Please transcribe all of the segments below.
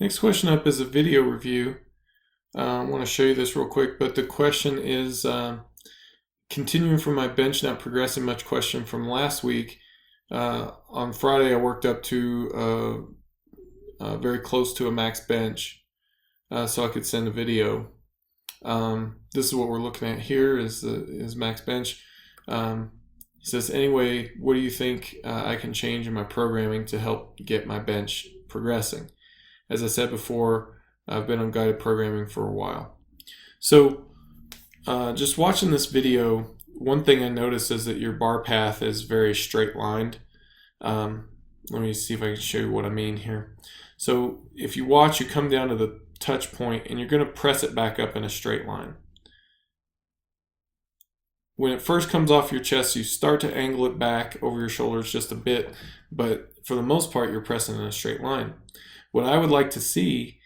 Next question up is a video review. I want to show you this real quick, but the question is continuing from my bench not progressing much question from last week. On Friday, I worked up to very close to a max bench so I could send a video. This is what we're looking at here is max bench. It says, anyway, what do you think I can change in my programming to help get my bench progressing? As I said before, I've been on guided programming for a while. So just watching this video, one thing I noticed is that your bar path is very straight lined. Let me see if I can show you what I mean here. So if you watch, you come down to the touch point and you're going to press it back up in a straight line. When it first comes off your chest, you start to angle it back over your shoulders just a bit, but for the most part, you're pressing in a straight line. What I would like to see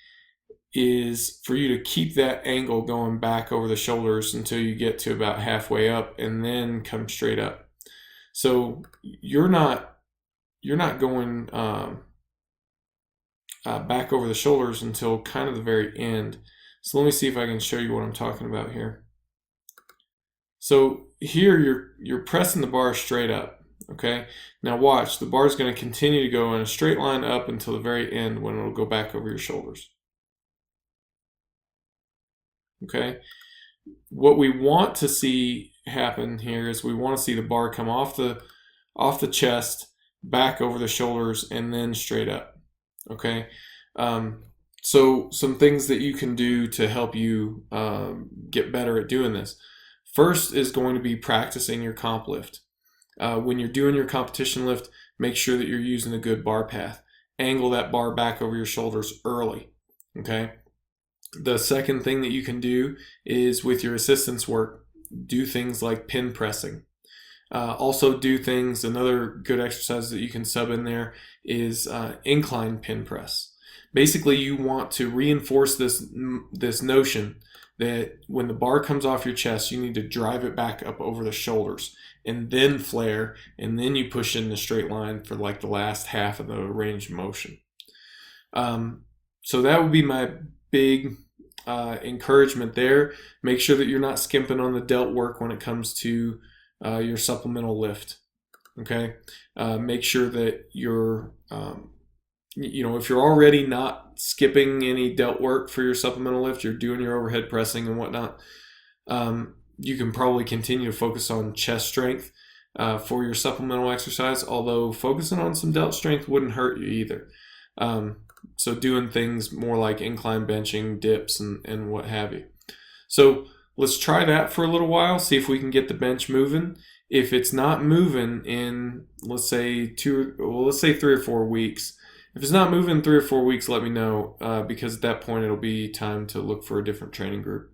is for you to keep that angle going back over the shoulders until you get to about halfway up and then come straight up. So you're not going back over the shoulders until kind of the very end. So let me see if I can show you what I'm talking about here. So here you're pressing the bar straight up, okay? Now watch, the bar is going to continue to go in a straight line up until the very end when it'll go back over your shoulders. Okay? What we want to see happen here is we want to see the bar come off the chest, back over the shoulders, and then straight up. Okay? So some things that you can do to help you get better at doing this. First is going to be practicing your comp lift. When you're doing your competition lift, make sure that you're using a good bar path. Angle that bar back over your shoulders early, okay? The second thing that you can do is with your assistance work, do things like pin pressing. Also do things, another good exercise that you can sub in there is incline pin press. Basically, you want to reinforce this notion that when the bar comes off your chest, you need to drive it back up over the shoulders and then flare, and then you push in the straight line for like the last half of the range of motion. So that would be my big encouragement there. Make sure that you're not skimping on the delt work when it comes to your supplemental lift. Okay, make sure that you're if you're already not skipping any delt work for your supplemental lift, you're doing your overhead pressing and whatnot, you can probably continue to focus on chest strength for your supplemental exercise, although focusing on some delt strength wouldn't hurt you either. So doing things more like incline benching, dips, and what have you. So let's try that for a little while, see if we can get the bench moving. If it's not moving in, let's say 3 or 4 weeks, if it's not moving in 3 or 4 weeks, let me know, because at that point it'll be time to look for a different training group.